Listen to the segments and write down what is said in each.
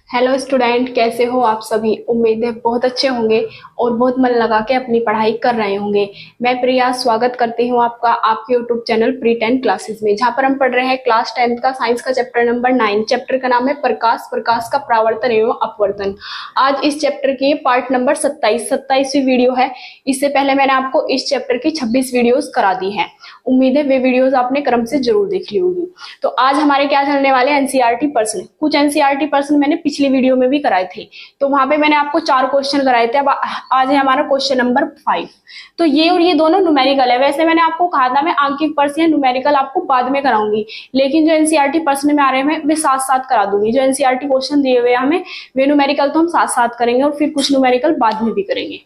Hello student, कैसे हो आप सभी। उम्मीद है बहुत अच्छे होंगे और बहुत मन लगा के अपनी पढ़ाई कर रहे होंगे। मैं प्रिया स्वागत करती हूँ आपका आपके यूट्यूब चैनल प्री 10 क्लासेस में, जहाँ पर हम पढ़ रहे हैं क्लास 10 का साइंस का चैप्टर नंबर 9। चैप्टर का नाम है प्रकाश, प्रकाश का परावर्तन एवं अपवर्तन। आज इस चैप्टर की पार्ट नंबर 27वीं वीडियो है। इससे पहले मैंने आपको इस चैप्टर की 26 वीडियोज करा दी है। उम्मीद है वे वीडियोज आपने क्रम से जरूर देख ली होगी। तो आज हमारे क्या चलने वाले एनसीईआरटी प्रश्न। कुछ एनसीईआरटी प्रश्न मैंने पिछली वीडियो में भी कराए थे, तो वहां पे मैंने आपको 4 क्वेश्चन कराए थे। अब आज है हमारा क्वेश्चन नंबर 5। तो ये और ये दोनों न्यूमेरिकल है। वैसे मैंने आपको कहा था मैं आंकिक प्रश्न या न्यूमेरिकल आपको बाद में कराऊंगी, लेकिन जो एनसीईआरटी प्रश्न में आ रहे हैं वे साथ साथ करा दूंगी। जो एनसीईआरटी क्वेश्चन दिए हुए हमें वे न्यूमेरिकल तो हम साथ साथ करेंगे और फिर कुछ न्यूमेरिकल बाद में भी करेंगे।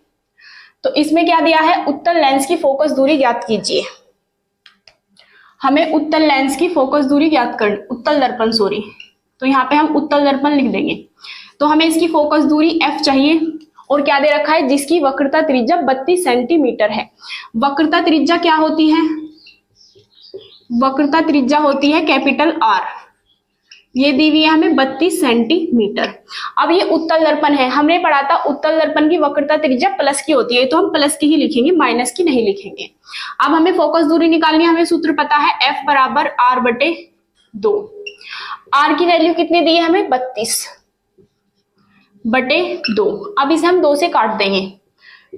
तो इसमें क्या दिया है, उत्तल लेंस की फोकस दूरी ज्ञात कीजिए। हमें उत्तल लेंस की फोकस दूरी ज्ञात करनी, उत्तल दर्पण सॉरी, तो यहाँ पे हम उत्तल दर्पण लिख देंगे। तो हमें इसकी फोकस दूरी f चाहिए और क्या दे रखा है, जिसकी वक्रता त्रिज्या 32 सेंटीमीटर है। वक्रता त्रिज्या क्या होती है, वक्रता त्रिज्या होती है कैपिटल R। ये दी हुई है हमें 32 सेंटीमीटर। अब ये उत्तल दर्पण है, हमने पढ़ा था उत्तल दर्पण की वक्रता त्रिज्या प्लस की होती है, तो हम प्लस की ही लिखेंगे, माइनस की नहीं लिखेंगे। अब हमें फोकस दूरी निकालनी है। हमें सूत्र पता है F बराबर R/2। R की वैल्यू कितनी दी है हमें, 32/2। अब इसे हम 2 से काट देंगे,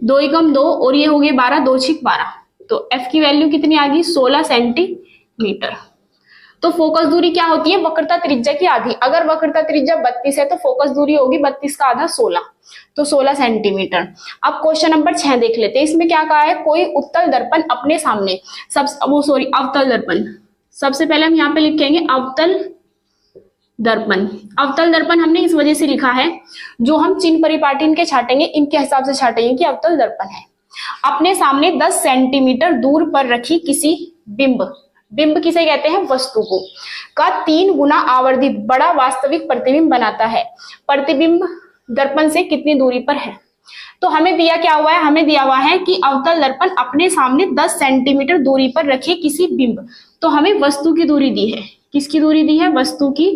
2 एकम 2 और ये हो गए 12, 2 छिक 12। तो F की वैल्यू कितनी आ गई, 16 सेंटीमीटर। तो फोकस दूरी क्या होती है, वक्रता त्रिज्या की आधी। अगर वक्रता त्रिज्या 32 है तो फोकस दूरी होगी 32 का आधा 16, तो 16 सेंटीमीटर। अब क्वेश्चन नंबर 6 देख लेते हैं। इसमें क्या कहा है, कोई उत्तल दर्पण अपने सामने अवतल दर्पण। सबसे पहले हम यहाँ पे लिखेंगे अवतल दर्पण। अवतल दर्पण हमने इस वजह से लिखा है, जो हम चिन्ह परिपाटी इनके छाटेंगे इनके हिसाब से छाटेंगे कि अवतल दर्पण है। अपने सामने 10 सेंटीमीटर दूर पर रखी किसी बिंब, बिंब किसे कहते हैं, वस्तु को, का 3 गुना आवर्धित बड़ा वास्तविक प्रतिबिंब बनाता है। प्रतिबिंब दर्पण से कितनी दूरी पर है। तो हमें दिया क्या हुआ है, हमें दिया हुआ है कि अवतल दर्पण अपने सामने 10 सेंटीमीटर दूरी पर रखे किसी बिंब। तो हमें वस्तु की दूरी दी है, किसकी दूरी दी है, वस्तु की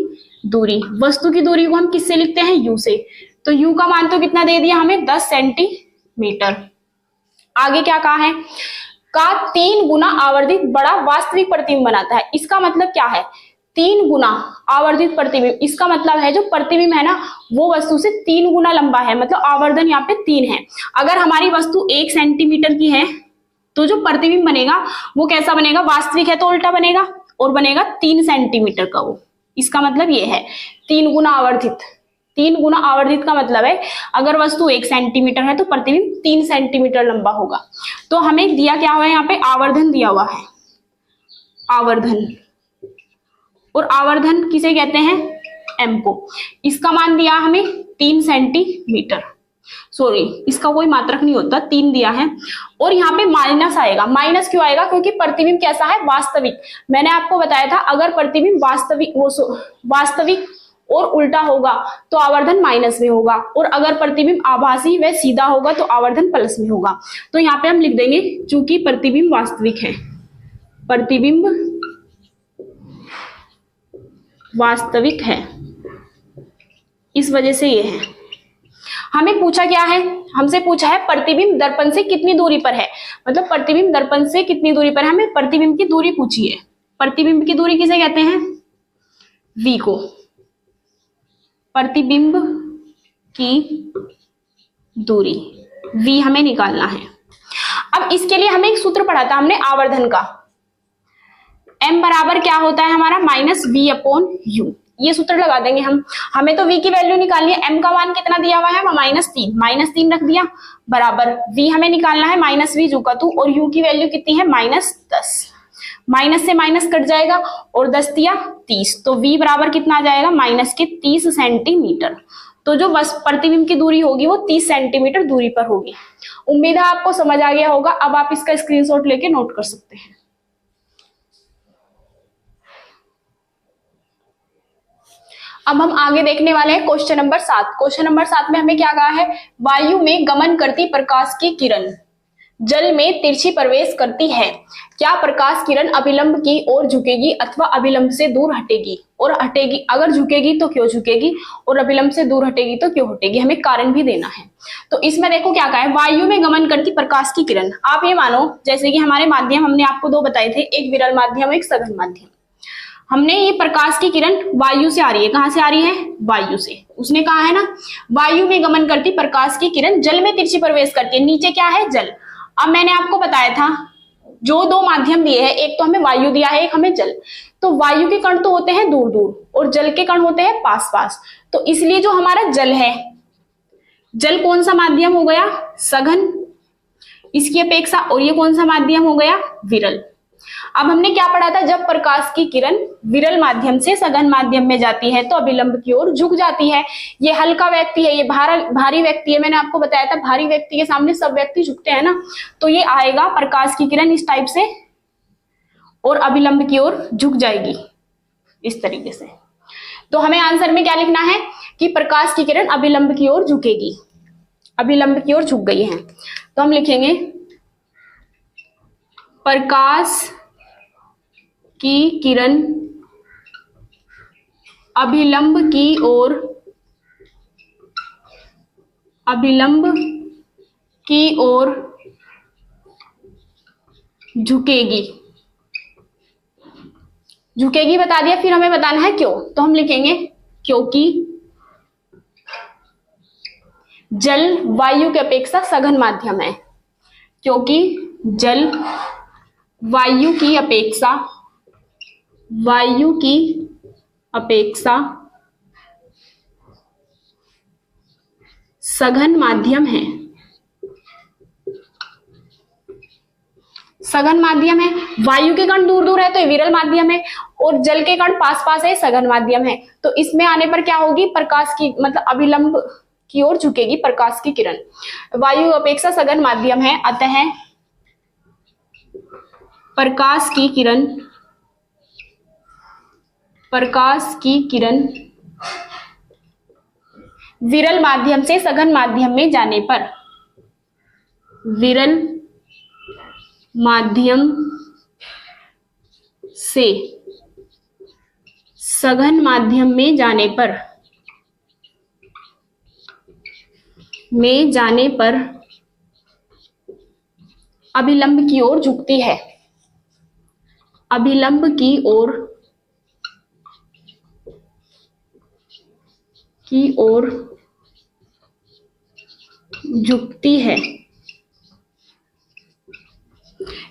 दूरी। वस्तु की दूरी को हम किससे लिखते हैं, u से। तो u का मान तो कितना दे दिया हमें, 10 सेंटीमीटर। आगे क्या कहा है, का 3 गुना आवर्धित बड़ा वास्तविक प्रतिबिंब बनाता है। इसका मतलब क्या है, 3 गुना आवर्धित प्रतिबिंब, इसका मतलब है जो प्रतिबिंब है ना वो वस्तु से 3 गुना लंबा है, मतलब आवर्धन यहाँ पे 3 है। अगर हमारी वस्तु 1 सेंटीमीटर की है तो जो प्रतिबिंब बनेगा वो कैसा बनेगा, वास्तविक है तो उल्टा बनेगा और बनेगा 3 सेंटीमीटर का वो। इसका मतलब ये है 3 गुना आवर्धित। 3 गुना आवर्धित का मतलब है अगर वस्तु 1 सेंटीमीटर है तो प्रतिबिंब 3 सेंटीमीटर लंबा होगा। तो हमें दिया क्या हुआ है, यहाँ पे आवर्धन दिया हुआ है, आवर्धन। और आवर्धन किसे कहते हैं, m को। इसका मान दिया हमें 3 सेंटीमीटर, सॉरी इसका कोई मात्रक नहीं होता, 3 दिया है। और यहाँ पे माइनस आएगा। माइनस क्यों आएगा, क्योंकि प्रतिबिंब कैसा है, वास्तविक। मैंने आपको बताया था अगर प्रतिबिंब वास्तविक और उल्टा होगा तो आवर्धन माइनस में होगा, और अगर प्रतिबिंब आभासी व सीधा होगा तो आवर्धन प्लस में होगा। तो यहाँ पे हम लिख देंगे चूंकि प्रतिबिंब वास्तविक है, प्रतिबिंब वास्तविक है, इस वजह से ये है। हमें पूछा क्या है, हमसे पूछा है प्रतिबिंब दर्पण से कितनी दूरी पर है, मतलब प्रतिबिंब दर्पण से कितनी दूरी पर है। हमें प्रतिबिंब की दूरी पूछी है। प्रतिबिंब की दूरी किसे कहते हैं, v को। प्रतिबिंब की दूरी v हमें निकालना है। अब इसके लिए हमें एक सूत्र पढ़ा था हमने आवर्धन का, m बराबर क्या होता है हमारा, -v/u। ये सूत्र लगा देंगे हम। हमें तो v की वैल्यू निकालनी है, m का मान कितना दिया हुआ है, -3 रख दिया, बराबर v हमें निकालना है -v जू का 2, और u की वैल्यू कितनी है, -10। माइनस से माइनस कट जाएगा और 10 दिया 30, तो v बराबर कितना आ जाएगा, -30 सेंटीमीटर। तो जो बस प्रतिबिंब की दूरी होगी वो 30 सेंटीमीटर दूरी पर होगी। उम्मीद है आपको समझ आ गया होगा। अब आप इसका स्क्रीनशॉट लेके नोट कर सकते हैं। अब हम आगे देखने वाले हैं क्वेश्चन नंबर 7। क्वेश्चन नंबर 7 में हमें क्या कहा है, वायु में गमन करती प्रकाश की किरण, जल में तिरछी प्रवेश करती है, क्या प्रकाश किरण अभिलंब की ओर झुकेगी अथवा अभिलंब से दूर हटेगी, और हटेगी अगर झुकेगी तो क्यों झुकेगी, और अभिलंब से दूर हटेगी तो क्यों हटेगी, हमें कारण भी देना है। तो इसमें देखो क्या कहा है, वायु में गमन करती प्रकाश की किरण। आप ये मानो जैसे कि हमारे माध्यम हमने आपको दो बताए थे, एक विरल माध्यम एक सघन माध्यम। हमने ये प्रकाश की किरण वायु से आ रही है, कहां से आ रही है, वायु से। उसने कहा है ना वायु में गमन करती प्रकाश की किरण जल में तिरछी प्रवेश करती है, नीचे क्या है, जल। अब मैंने आपको बताया था जो दो माध्यम दिए हैं, एक तो हमें वायु दिया है, एक हमें जल। तो वायु के कण तो होते हैं दूर दूर और जल के कण होते हैं पास पास। तो इसलिए जो हमारा जल है, जल कौन सा माध्यम हो गया, सघन इसकी अपेक्षा, और ये कौन सा माध्यम हो गया, विरल। अब हमने क्या पढ़ा था, जब प्रकाश की किरण विरल माध्यम से सघन माध्यम में जाती है तो अभिलंब की ओर झुक जाती है। ये हल्का व्यक्ति है, ये भारी व्यक्ति है, मैंने आपको बताया था भारी व्यक्ति के सामने सब व्यक्ति झुकते हैं ना, तो ये आएगा प्रकाश की किरण इस टाइप से और अभिलंब की ओर झुक जाएगी इस तरीके से। तो हमें आंसर में क्या लिखना है कि प्रकाश की किरण अभिलंब की ओर झुकेगी, अभिलंब की ओर झुक गई है। तो हम लिखेंगे प्रकाश की किरण अभिलंब की ओर, अभिलंब की ओर झुकेगी। झुकेगी बता दिया, फिर हमें बताना है क्यों। तो हम लिखेंगे क्योंकि जल वायु की अपेक्षा सघन माध्यम है, क्योंकि जल वायु की अपेक्षा, वायु की अपेक्षा सघन माध्यम है, सघन माध्यम है। वायु के कण दूर दूर है तो ये विरल माध्यम है, और जल के कण पास पास है, सघन माध्यम है। तो इसमें आने पर क्या होगी, प्रकाश की मतलब अभिलंब की ओर झुकेगी प्रकाश की किरण। वायु अपेक्षा सघन माध्यम है, अतः प्रकाश की किरण, प्रकाश की किरण विरल माध्यम से सघन माध्यम में जाने पर, विरल माध्यम से सघन माध्यम में जाने पर, में जाने पर अभिलंब की ओर झुकती है, अभिलंब की ओर, की ओर झुकती है।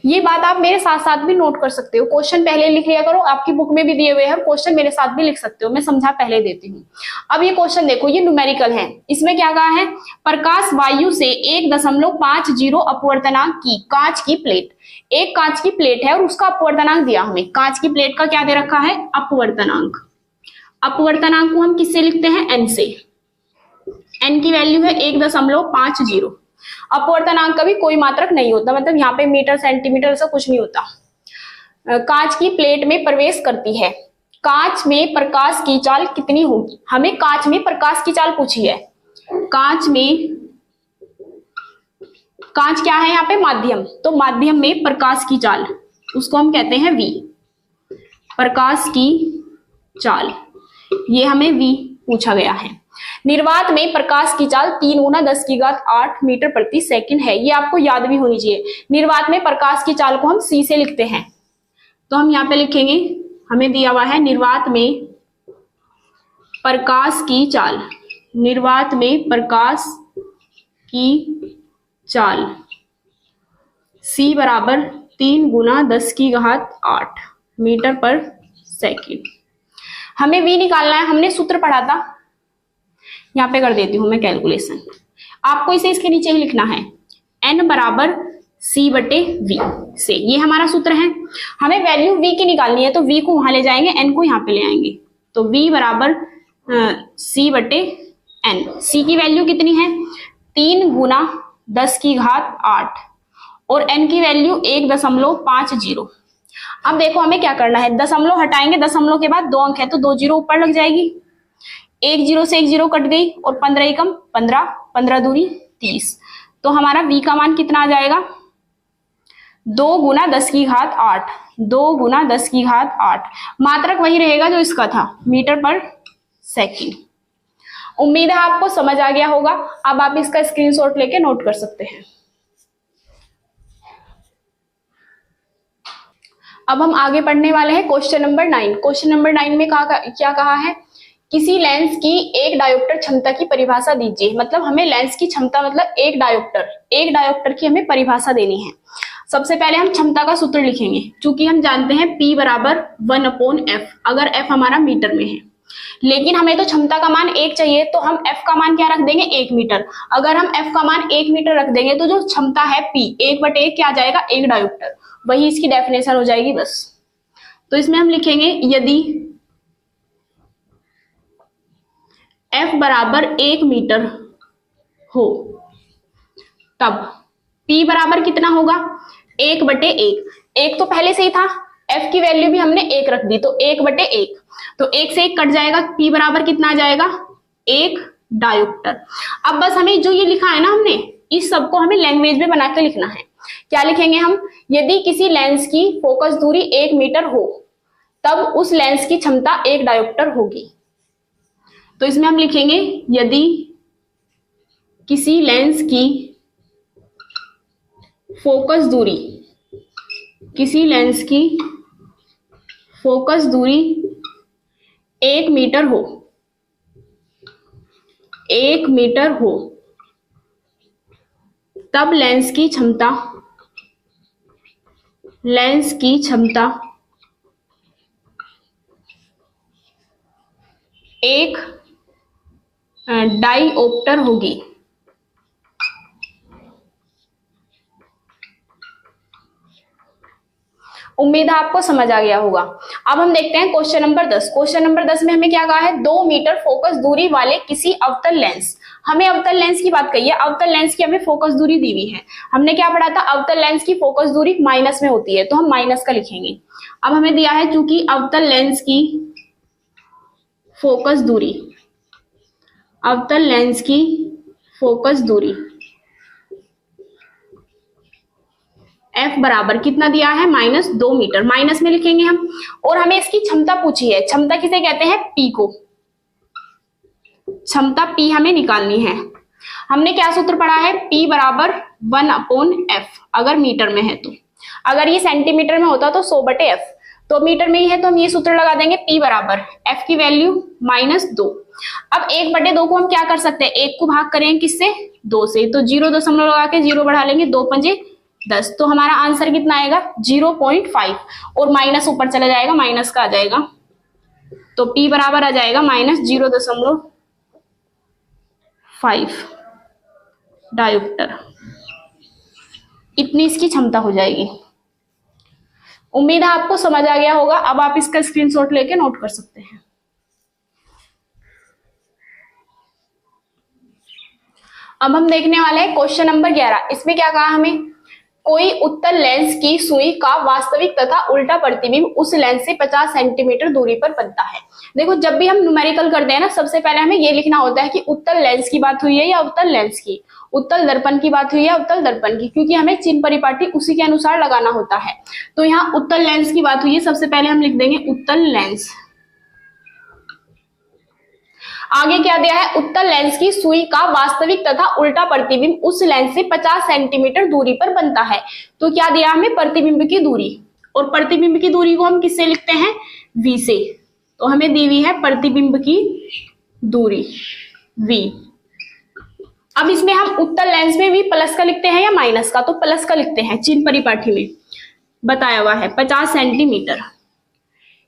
ये बात आप मेरे साथ साथ भी नोट कर सकते हो, क्वेश्चन पहले लिख लिया करो, आपकी बुक में भी दिए हुए हैं क्वेश्चन, मेरे साथ भी लिख सकते हो, मैं समझा पहले देती हूँ। अब ये क्वेश्चन देखो, ये न्यूमेरिकल है, इसमें क्या कहा है, प्रकाश वायु से 1.50 अपवर्तनांक की कांच की प्लेट, एक कांच की प्लेट है और उसका अपवर्तनांक दिया हमें, कांच की प्लेट का क्या दे रखा है, अपवर्तनांक। अपवर्तनांक को हम किससे लिखते हैं, n से। n की वैल्यू है 1.50। अपवर्तनांक का भी कोई मात्रक नहीं होता, मतलब यहाँ पे मीटर सेंटीमीटर ऐसा कुछ नहीं होता। कांच की प्लेट में प्रवेश करती है, कांच में प्रकाश की चाल कितनी होगी, हमें कांच में प्रकाश की चाल पूछी है। कांच में, कांच क्या है यहाँ पे, माध्यम, तो माध्यम में प्रकाश की चाल उसको हम कहते हैं v, प्रकाश की चाल, ये हमें v पूछा गया है। निर्वात में प्रकाश की चाल 3 × 10⁸ मीटर प्रति सेकंड है, ये आपको याद भी होनी चाहिए। निर्वात में प्रकाश की चाल को हम c से लिखते हैं, तो हम यहाँ पे लिखेंगे, हमें दिया हुआ है निर्वात में प्रकाश की चाल, निर्वात में प्रकाश की चाल c बराबर 3 × 10⁸ मीटर पर सेकंड। हमें v निकालना है, हमने सूत्र पढ़ा था, यहाँ पे कर देती हूं मैं कैलकुलेशन, आपको इसे इसके नीचे ही लिखना है, n बराबर c/v से, ये हमारा सूत्र है। हमें वैल्यू v की निकालनी है, तो v को वहां ले जाएंगे, n को यहाँ पे ले आएंगे, तो v बराबर c/n। c की वैल्यू कितनी है, 3 × 10⁸ और n की वैल्यू 1.50। अब देखो हमें क्या करना है, दशमलव हटाएंगे, दशमलव के बाद 2 अंक है तो 2 जीरो ऊपर लग जाएगी, 1 0 से 1 0 कट गई और 15 एकम 15, 15 दूरी 30। तो हमारा v का मान कितना आ जाएगा, 2 गुना 10 की घात 8, 2 गुना 10 की घात 8, मात्रक वही रहेगा जो इसका था, मीटर पर सेकंड। उम्मीद है आपको समझ आ गया होगा। अब आप इसका स्क्रीनशॉट लेके नोट कर सकते हैं। अब हम आगे पढ़ने वाले हैं क्वेश्चन नंबर 9। क्वेश्चन नंबर 9 में क्या कहा है, किसी लेंस की एक डायोप्टर क्षमता की परिभाषा दीजिए। मतलब हमें लेंस की क्षमता मतलब एक डायोप्टर की हमें परिभाषा देनी है। सबसे पहले हम क्षमता का सूत्र लिखेंगे, क्योंकि हम जानते हैं P बराबर 1/f, अगर f हमारा मीटर में है। लेकिन हमें तो क्षमता का मान 1 चाहिए, तो हम f का मान क्या रख देंगे, 1 मीटर। अगर हम f का मान 1 मीटर रख देंगे तो जो क्षमता है P 1/1 क्या आ जाएगा, एक डायोप्टर, वही इसकी डेफिनेशन हो जाएगी बस। तो इसमें हम लिखेंगे यदि f बराबर 1 मीटर हो तब P बराबर कितना होगा, 1/1। एक तो पहले से ही था, f की वैल्यू भी हमने 1 रख दी, तो 1/1, तो 1 से 1 कट जाएगा, P बराबर कितना आ जाएगा, 1 डायोप्टर। अब बस हमें जो ये लिखा है ना हमने, इस सबको हमें लैंग्वेज में बना के लिखना है। क्या लिखेंगे हम, यदि किसी लेंस की फोकस दूरी 1 मीटर हो तब उस लेंस की क्षमता 1 डायोप्टर होगी। तो इसमें हम लिखेंगे यदि किसी लेंस की फोकस दूरी, किसी लेंस की फोकस दूरी 1 मीटर हो, 1 मीटर हो तब लेंस की क्षमता 1 डायोप्टर होगी। उम्मीद है आपको समझ आ गया होगा। अब हम देखते हैं क्वेश्चन नंबर 10। क्वेश्चन नंबर 10 में हमें क्या कहा है, 2 मीटर फोकस दूरी वाले किसी अवतल लेंस, हमें अवतल लेंस की बात कही है, अवतल लेंस की हमें फोकस दूरी दी हुई है। हमने क्या पढ़ा था, अवतल लेंस की फोकस दूरी माइनस में होती है, तो हम माइनस का लिखेंगे। अब हमें दिया है चूंकि अवतल लेंस की फोकस दूरी, अवतल लेंस की फोकस दूरी f बराबर कितना दिया है, -2 मीटर, माइनस में लिखेंगे हम। और हमें इसकी क्षमता पूछी है, क्षमता किसे कहते हैं, P को, क्षमता P हमें निकालनी है। हमने क्या सूत्र पढ़ा है, P बराबर 1/f, अगर मीटर में है तो। अगर ये सेंटीमीटर में होता तो 100/f, तो मीटर में ही है तो हम ये सूत्र लगा देंगे, P बराबर f की वैल्यू -2। अब 1/2 को हम क्या कर सकते हैं, 1 को भाग करेंगे किससे, 2 से, तो 0 लगा के 0 बढ़ा लेंगे, 2 पंजे 10, तो हमारा आंसर कितना आएगा, 0.5, और माइनस ऊपर चला जाएगा, माइनस का आ जाएगा, तो P बराबर आ जाएगा -0.5 डायोप्टर। इतनी इसकी क्षमता हो जाएगी। उम्मीद है आपको समझ आ गया होगा। अब आप इसका स्क्रीनशॉट लेके नोट कर सकते हैं। अब हम देखने वाले हैं क्वेश्चन नंबर 11। इसमें क्या कहा हमें, कोई उत्तल लेंस की सुई का वास्तविक तथा उल्टा प्रतिबिंब उस लेंस से 50 सेंटीमीटर दूरी पर बनता है। देखो, जब भी हम न्यूमेरिकल करते हैं ना, सबसे पहले हमें ये लिखना होता है कि उत्तल लेंस की बात हुई है या अवतल लेंस की, उत्तल दर्पण की बात हुई है अवतल दर्पण की, क्योंकि हमें चिन्ह परिपाटी उसी के अनुसार लगाना होता है। तो यहाँ उत्तल लेंस की बात हुई है, सबसे पहले हम लिख देंगे उत्तल लेंस। आगे क्या दिया है, उत्तल लेंस की सुई का वास्तविक तथा उल्टा प्रतिबिंब उस लेंस से 50 सेंटीमीटर दूरी पर बनता है। तो क्या दिया हमें, प्रतिबिंब की दूरी, और प्रतिबिंब की दूरी को हम किससे लिखते हैं, v से। तो हमें दी हुई है प्रतिबिंब की दूरी v। अब इसमें हम उत्तल लेंस में भी प्लस का लिखते हैं या माइनस का, तो प्लस का लिखते हैं, चिन्ह परिपाठी में बताया हुआ है 50 सेंटीमीटर।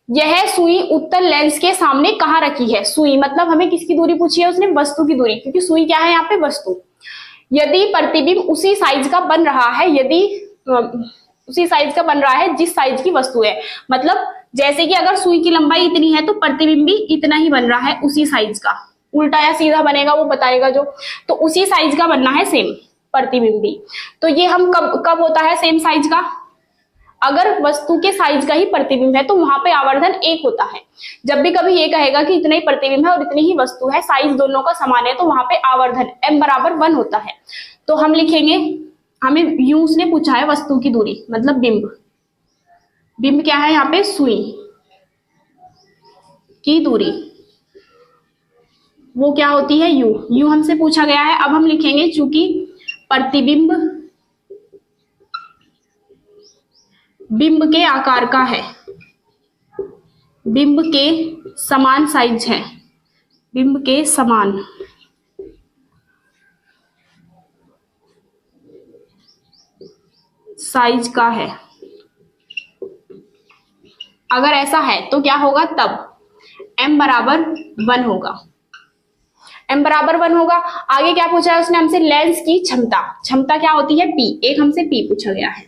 यह सुई उत्तल लेंस के सामने कहाँ रखी है, सुई मतलब हमें किसकी दूरी पूछी है, उसने वस्तु की दूरी, क्योंकि सुई क्या है यहाँ पे, वस्तु। यदि प्रतिबिंब उसी साइज का बन रहा है, यदि उसी साइज का बन रहा है जिस साइज की वस्तु है, मतलब जैसे कि अगर सुई की लंबाई इतनी है तो प्रतिबिंब भी इतना ही बन रहा है, उसी साइज का, उल्टा या सीधा बनेगा वो बताएगा जो, तो उसी साइज का बनना है सेम प्रतिबिंब भी। तो ये हम कब होता है सेम साइज का, अगर वस्तु के साइज का ही प्रतिबिंब है तो वहां पे आवर्धन 1 होता है। जब भी कभी ये कहेगा कि इतना ही प्रतिबिंब है और इतनी ही वस्तु है, साइज दोनों का समान है, तो वहां पे आवर्धन m बराबर 1 होता है। तो हम लिखेंगे हमें यू उसने पूछा है वस्तु की दूरी, मतलब बिंब। बिंब क्या है यहाँ पे, सुई की दूरी, वो क्या होती है, यू। यू हमसे पूछा गया है। अब हम लिखेंगे चूंकि प्रतिबिंब बिंब के आकार का है, बिंब के समान साइज है, बिंब के समान साइज का है, अगर ऐसा है तो क्या होगा, तब m बराबर 1 होगा। m बराबर 1 होगा। आगे क्या पूछा है उसने हमसे, लेंस की क्षमता। क्षमता क्या होती है, p। एक हमसे p पूछा गया है।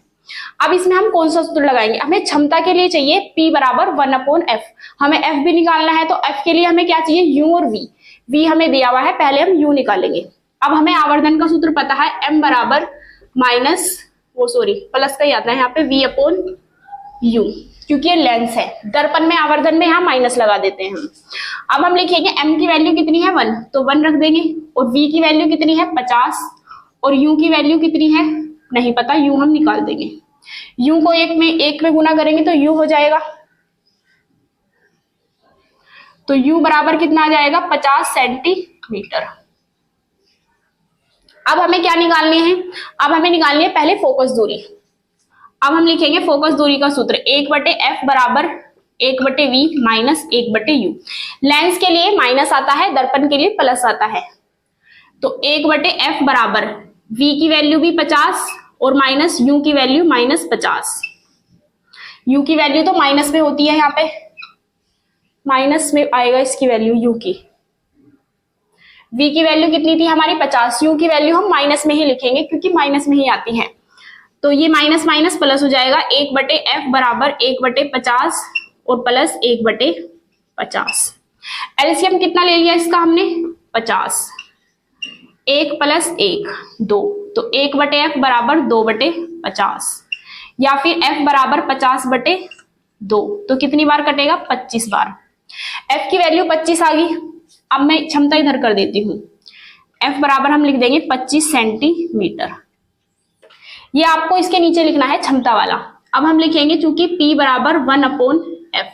अब इसमें हम कौन सा सूत्र लगाएंगे, हमें क्षमता के लिए चाहिए p बराबर 1/f। हमें f भी निकालना है, तो f के लिए हमें क्या चाहिए, u और v। v हमें दिया हुआ है, पहले हम u निकालेंगे। अब हमें आवर्धन का सूत्र पता है, m बराबर प्लस का ही आता है यहाँ पे v/u, क्योंकि ये लेंस है। दर्पण में आवर्धन में यहाँ माइनस लगा देते हैं हम। अब हम लिखेंगे m की वैल्यू कितनी है, 1, तो 1 रख देंगे। और v की वैल्यू कितनी है, 50। और u की वैल्यू कितनी है, नहीं पता, u हम निकाल देंगे। u को एक में गुना करेंगे तो u हो जाएगा, तो u बराबर कितना आ जाएगा, 50 सेंटीमीटर। अब हमें क्या निकालने हैं, अब हमें निकालनी है पहले फोकस दूरी। अब हम लिखेंगे फोकस दूरी का सूत्र, 1/f बराबर 1/v माइनस 1/u। लेंस के लिए माइनस आता है, दर्पण के लिए प्लस आता है। तो 1/f बराबर v की वैल्यू भी 50 और माइनस u की वैल्यू -50। u की वैल्यू तो माइनस में होती है, यहाँ पे माइनस में आएगा इसकी वैल्यू u की। v की वैल्यू कितनी थी हमारी, 50। u की वैल्यू हम माइनस में ही लिखेंगे क्योंकि माइनस में ही आती है। तो ये माइनस माइनस प्लस हो जाएगा, 1/f बराबर 1/50 और प्लस 1/50। एलसीएम कितना ले लिया इसका हमने, 50। 1 + 1 2, तो 1/f बराबर 2/50, या फिर f बराबर 50/2, तो कितनी बार कटेगा, 25 बार। f की वैल्यू 25 आ गई। अब मैं क्षमता इधर कर देती हूँ, f बराबर हम लिख देंगे 25 सेंटीमीटर। ये आपको इसके नीचे लिखना है क्षमता वाला। अब हम लिखेंगे चूंकि p बराबर 1/f।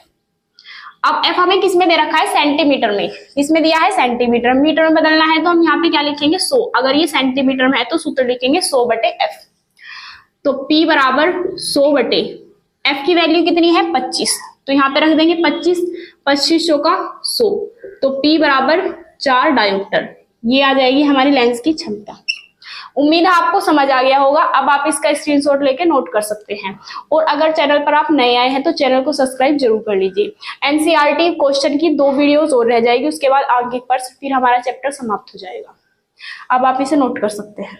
अब f हमें किस में दे रखा है, सेंटीमीटर में। इसमें दिया है सेंटीमीटर, मीटर में बदलना है तो हम यहाँ पे क्या लिखेंगे, 100। अगर ये सेंटीमीटर में है तो सूत्र लिखेंगे 100/f। तो p बराबर 100/f की वैल्यू कितनी है, 25, तो यहाँ पे रख देंगे 25, 25 का 100, तो p बराबर 4 डायोप्टर। ये आ जाएगी हमारी लेंस की क्षमता। उम्मीद है आपको समझ आ गया होगा। अब आप इसका स्क्रीनशॉट लेके नोट कर सकते हैं। और अगर चैनल पर आप नए आए हैं तो चैनल को सब्सक्राइब जरूर कर लीजिए। एनसीईआरटी क्वेश्चन की 2 वीडियोस और रह जाएगी, उसके बाद आगे पर फिर हमारा चैप्टर समाप्त हो जाएगा। अब आप इसे नोट कर सकते हैं।